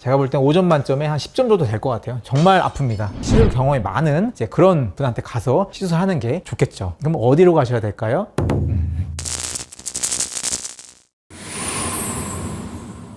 제가 볼 땐 5점 만점에 한 10점 정도 될 것 같아요. 정말 아픕니다. 시술 경험이 많은 이제 그런 분한테 가서 시술하는 게 좋겠죠. 그럼 어디로 가셔야 될까요?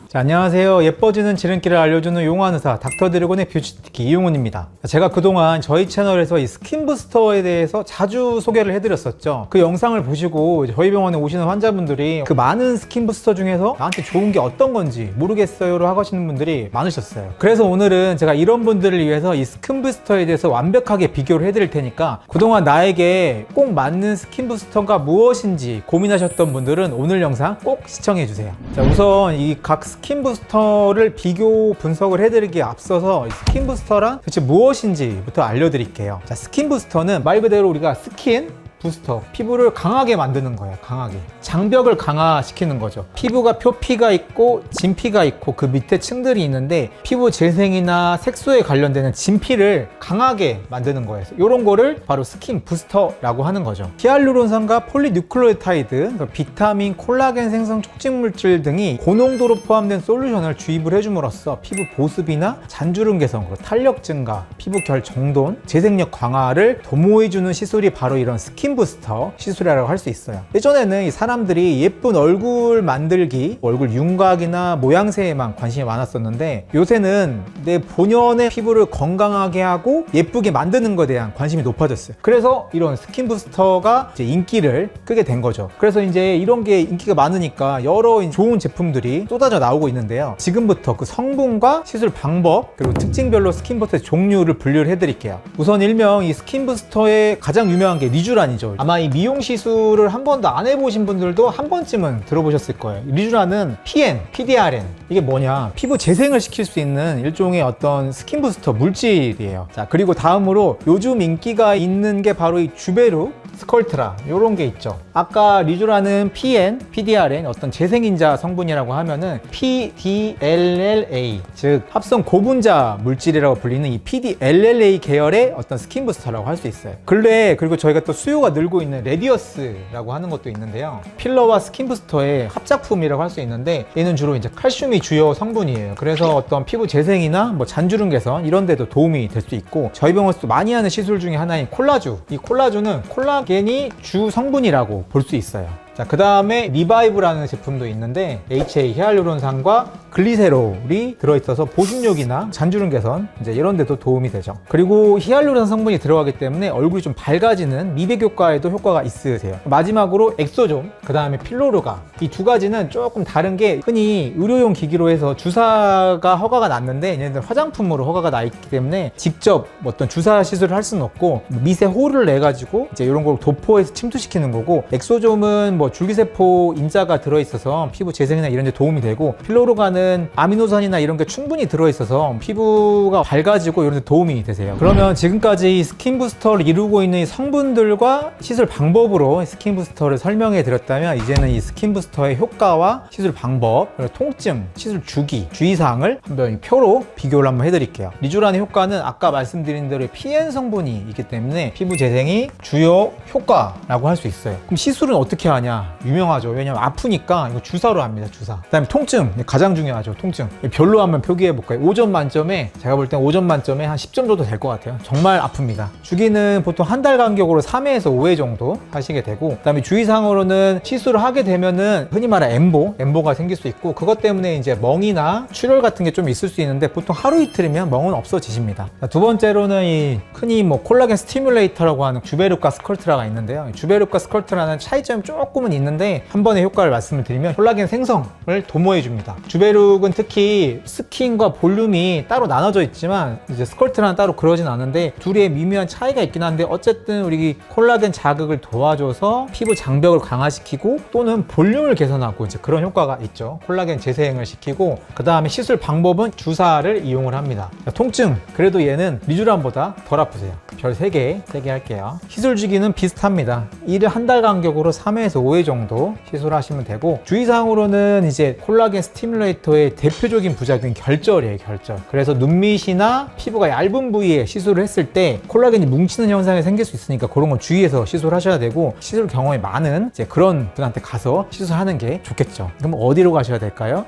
자, 안녕하세요. 예뻐지는 지름길을 알려주는 용한 의사 닥터 드래곤의 뷰티티키 이용훈입니다. 제가 그동안 저희 채널에서 이 스킨 부스터에 대해서 자주 소개를 해드렸었죠. 그 영상을 보시고 저희 병원에 오시는 환자분들이 그 많은 스킨 부스터 중에서 나한테 좋은 게 어떤 건지 모르겠어요로 하시는 분들이 많으셨어요. 그래서 오늘은 제가 이런 분들을 위해서 이 스킨 부스터에 대해서 완벽하게 비교를 해드릴 테니까 그동안 나에게 꼭 맞는 스킨 부스터가 무엇인지 고민하셨던 분들은 오늘 영상 꼭 시청해주세요. 자, 우선 이 각 스킨 부스터를 비교 분석을 해드리기에 앞서서 스킨 부스터란 도대체 무엇인지부터 알려드릴게요. 자, 스킨 부스터는 말 그대로 우리가 스킨 부스터, 피부를 강하게 만드는 거예요. 강하게. 장벽을 강화시키는 거죠. 피부가 표피가 있고 진피가 있고 그 밑에 층들이 있는데 피부 재생이나 색소에 관련되는 진피를 강하게 만드는 거예요. 이런 거를 바로 스킨 부스터라고 하는 거죠. 히알루론산과 폴리뉴클레오타이드, 비타민, 콜라겐 생성 촉진 물질 등이 고농도로 포함된 솔루션을 주입을 해줌으로써 피부 보습이나 잔주름 개선, 탄력 증가, 피부 결 정돈, 재생력 강화를 도모해주는 시술이 바로 이런 스킨 부스터 시술이라고 할 수 있어요. 예전에는 이 사람들이 예쁜 얼굴 만들기, 얼굴 윤곽이나 모양새에만 관심이 많았었는데 요새는 내 본연의 피부를 건강하게 하고 예쁘게 만드는 것에 대한 관심이 높아졌어요. 그래서 이런 스킨 부스터가 이제 인기를 끄게 된 거죠. 그래서 이제 이런 게 인기가 많으니까 여러 좋은 제품들이 쏟아져 나오고 있는데요. 지금부터 그 성분과 시술 방법 그리고 특징별로 스킨 부스터의 종류를 분류를 해드릴게요. 우선 일명 이 스킨 부스터의 가장 유명한 게 리쥬란이죠. 아마 이 미용 시술을 한 번도 안 해보신 분들도 한 번쯤은 들어보셨을 거예요. 리쥬란은 PN, PDRN 이게 뭐냐, 피부 재생을 시킬 수 있는 일종의 어떤 스킨 부스터 물질이에요. 자, 그리고 다음으로 요즘 인기가 있는 게 바로 이 주베룩 스컬트라 이런 게 있죠. 아까 리쥬란은 PN, PDRN 어떤 재생인자 성분이라고 하면은 PDLLA 즉 합성 고분자 물질이라고 불리는 이 PDLLA 계열의 어떤 스킨 부스터라고 할 수 있어요. 근래 그리고 저희가 또 수요가 늘고 있는 레디어스라고 하는 것도 있는데요. 필러와 스킨 부스터의 합작품이라고 할 수 있는데 얘는 주로 이제 칼슘이 주요 성분이에요. 그래서 어떤 피부 재생이나 뭐 잔주름 개선 이런 데도 도움이 될 수 있고 저희 병원에서 많이 하는 시술 중에 하나인 콜라주, 이 콜라주는 콜라겐이 주 성분이라고 볼 수 있어요. 자, 그 다음에 리바이브라는 제품도 있는데 HA 히알루론산과 글리세롤이 들어있어서 보습력이나 잔주름 개선 이제 이런 데도 도움이 되죠. 그리고 히알루론 성분이 들어가기 때문에 얼굴이 좀 밝아지는 미백 효과에도 효과가 있으세요. 마지막으로 엑소존, 그 다음에 필로르가, 이 두 가지는 조금 다른 게 흔히 의료용 기기로 해서 주사가 허가가 났는데 얘네들 화장품으로 허가가 나 있기 때문에 직접 어떤 주사 시술을 할 수는 없고 미세 홀을 내 가지고 이제 이런 걸 도포해서 침투시키는 거고, 엑소존은 뭐 줄기세포 인자가 들어있어서 피부 재생이나 이런 데 도움이 되고, 필로로가는 아미노산이나 이런 게 충분히 들어있어서 피부가 밝아지고 이런 데 도움이 되세요. 그러면 지금까지 스킨 부스터를 이루고 있는 이 성분들과 시술 방법으로 스킨 부스터를 설명해 드렸다면 이제는 이 스킨 부스터의 효과와 시술 방법, 그리고 통증, 시술 주기, 주의사항을 한번 표로 비교를 한번 해드릴게요. 리쥬란의 효과는 아까 말씀드린 대로 PN 성분이 있기 때문에 피부 재생이 주요 효과라고 할 수 있어요. 그럼 시술은 어떻게 하냐? 유명하죠. 왜냐면 아프니까 이거 주사로 합니다. 주사. 그 다음에 통증, 가장 중요하죠. 통증. 별로 한번 표기해 볼까요? 5점 만점에, 제가 볼 땐 5점 만점에 한 10점 정도 될 것 같아요. 정말 아픕니다. 주기는 보통 한 달 간격으로 3회에서 5회 정도 하시게 되고, 그 다음에 주의사항으로는 시술을 하게 되면은 흔히 말하는 엠보가 생길 수 있고, 그것 때문에 이제 멍이나 출혈 같은 게 좀 있을 수 있는데 보통 하루 이틀이면 멍은 없어지십니다. 두 번째로는 이 흔히 뭐 콜라겐 스티뮬레이터라고 하는 주베룩과 스컬트라가 있는데요. 주베룩과 스컬트라는 차이점이 조금은 있는데 한 번의 효과를 말씀을 드리면 콜라겐 생성을 도모해 줍니다. 주베룩은 특히 스킨과 볼륨이 따로 나눠져 있지만 이제 스컬트라는 따로 그러진 않은데 둘의 미묘한 차이가 있긴 한데 어쨌든 우리 콜라겐 자극을 도와줘서 피부 장벽을 강화시키고 또는 볼륨을 개선하고 이제 그런 효과가 있죠. 콜라겐 재생을 시키고, 그 다음에 시술 방법은 주사를 이용을 합니다. 통증, 그래도 얘는 리쥬란보다 덜 아프세요. 별 3개 할게요. 시술 주기는 비슷합니다. 일을 한 달 간격으로 3회에서 5회 정도 시술하시면 되고, 주의사항으로는 이제 콜라겐 스티뮬레이터의 대표적인 부작용이 결절이에요. 결절. 그래서 눈밑이나 피부가 얇은 부위에 시술을 했을 때 콜라겐이 뭉치는 현상이 생길 수 있으니까 그런 건 주의해서 시술하셔야 되고, 시술 경험이 많은 이제 그런 분한테 가서 시술하는 게 좋겠죠. 그럼 어디로 가셔야 될까요?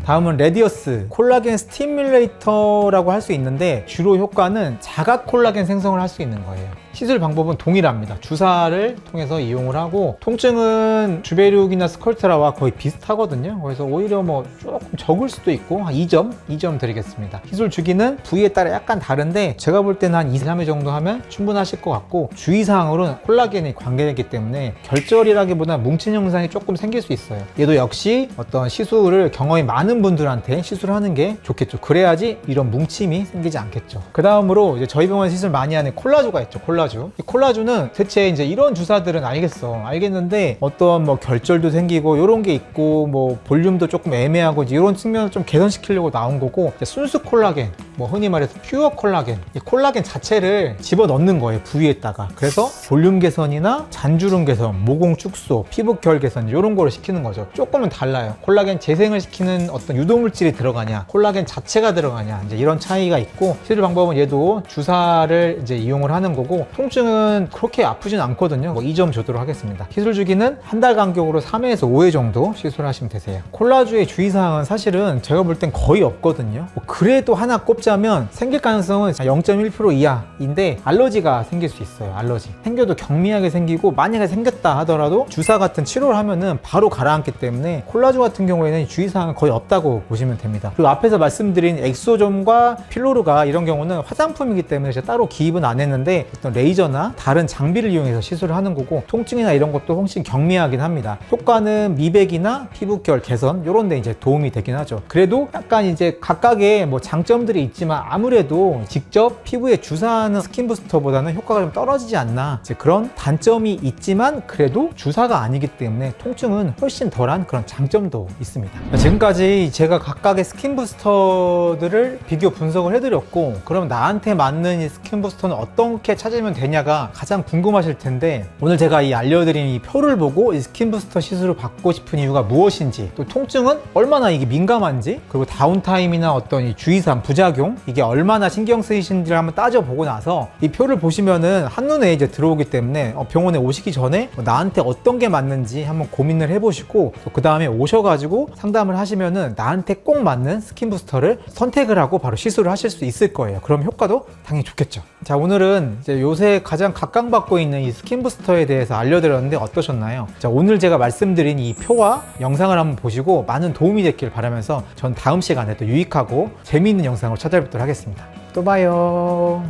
다음은 레디어스 콜라겐 스티뮬레이터라고 할 수 있는데 주로 효과는 자가 콜라겐 생성을 할 수 있는 거예요. 시술 방법은 동일합니다. 주사를 통해서 이용을 하고 통증은 주베륙이나 스컬트라와 거의 비슷하거든요. 그래서 오히려 뭐 조금 적을 수도 있고 한 2점 드리겠습니다. 시술 주기는 부위에 따라 약간 다른데 제가 볼 때는 한 2, 3회 정도 하면 충분하실 것 같고 주의사항으로는 콜라겐이 관계되기 때문에 결절이라기보다 뭉친 현상이 조금 생길 수 있어요. 얘도 역시 어떤 시술을 경험이 많은 분들한테 시술하는 게 좋겠죠. 그래야지 이런 뭉침이 생기지 않겠죠. 그 다음으로 이제 저희 병원 시술 많이 하는 콜라주가 있죠. 이 콜라주는 대체 이제 이런 주사들은 알겠는데 어떤 뭐 결절도 생기고 이런 게 있고 뭐 볼륨도 조금 애매하고 이런 측면을 좀 개선시키려고 나온 거고 순수 콜라겐 뭐 흔히 말해서 퓨어 콜라겐 이 콜라겐 자체를 집어넣는 거예요 부위에다가. 그래서 볼륨 개선이나 잔주름 개선, 모공 축소, 피부 결 개선 이런 거를 시키는 거죠. 조금은 달라요. 콜라겐 재생을 시키는 어떤 유도물질이 들어가냐 콜라겐 자체가 들어가냐 이제 이런 차이가 있고 시술 방법은 얘도 주사를 이제 이용을 하는 거고 통증은 그렇게 아프진 않거든요. 뭐 2점 주도록 하겠습니다. 시술 주기는 한 달 간격으로 3회에서 5회 정도 시술하시면 되세요. 콜라주의 주의사항은 사실은 제가 볼 땐 거의 없거든요. 뭐 그래도 하나 꼽자면 생길 가능성은 0.1% 이하인데 알러지가 생길 수 있어요. 알러지 생겨도 경미하게 생기고 만약에 생겼다 하더라도 주사 같은 치료를 하면은 바로 가라앉기 때문에 콜라주 같은 경우에는 주의사항은 거의 없다고 보시면 됩니다. 그리고 앞에서 말씀드린 엑소점과 필로르가 이런 경우는 화장품이기 때문에 제가 따로 기입은 안 했는데 어떤 레이저나 다른 장비를 이용해서 시술을 하는 거고 통증이나 이런 것도 훨씬 경미하긴 합니다. 효과는 미백이나 피부결 개선 이런 데 이제 도움이 되긴 하죠. 그래도 약간 이제 각각의 뭐 장점들이 있지만 아무래도 직접 피부에 주사하는 스킨 부스터보다는 효과가 좀 떨어지지 않나 이제 그런 단점이 있지만 그래도 주사가 아니기 때문에 통증은 훨씬 덜한 그런 장점도 있습니다. 지금까지 제가 각각의 스킨 부스터들을 비교 분석을 해드렸고 그럼 나한테 맞는 이 스킨 부스터는 어떻게 찾으면 되냐가 가장 궁금하실 텐데 오늘 제가 이 알려드린 이 표를 보고 이 스킨 부스터 시술을 받고 싶은 이유가 무엇인지 또 통증은 얼마나 이게 민감한지 그리고 다운타임이나 어떤 이 주의사항 부작용 이게 얼마나 신경 쓰이신지를 한번 따져보고 나서 이 표를 보시면은 한눈에 이제 들어오기 때문에 병원에 오시기 전에 나한테 어떤 게 맞는지 한번 고민을 해보시고 그 다음에 오셔가지고 상담을 하시면은 나한테 꼭 맞는 스킨 부스터를 선택을 하고 바로 시술을 하실 수 있을 거예요. 그럼 효과도 당연히 좋겠죠. 자, 오늘은 이제 요새 가장 각광받고 있는 이 스킨 부스터에 대해서 알려드렸는데 어떠셨나요? 자, 오늘 제가 말씀드린 이 표와 영상을 한번 보시고 많은 도움이 됐길 바라면서 전 다음 시간에 또 유익하고 재미있는 영상으로 찾아뵙도록 하겠습니다. 또 봐요.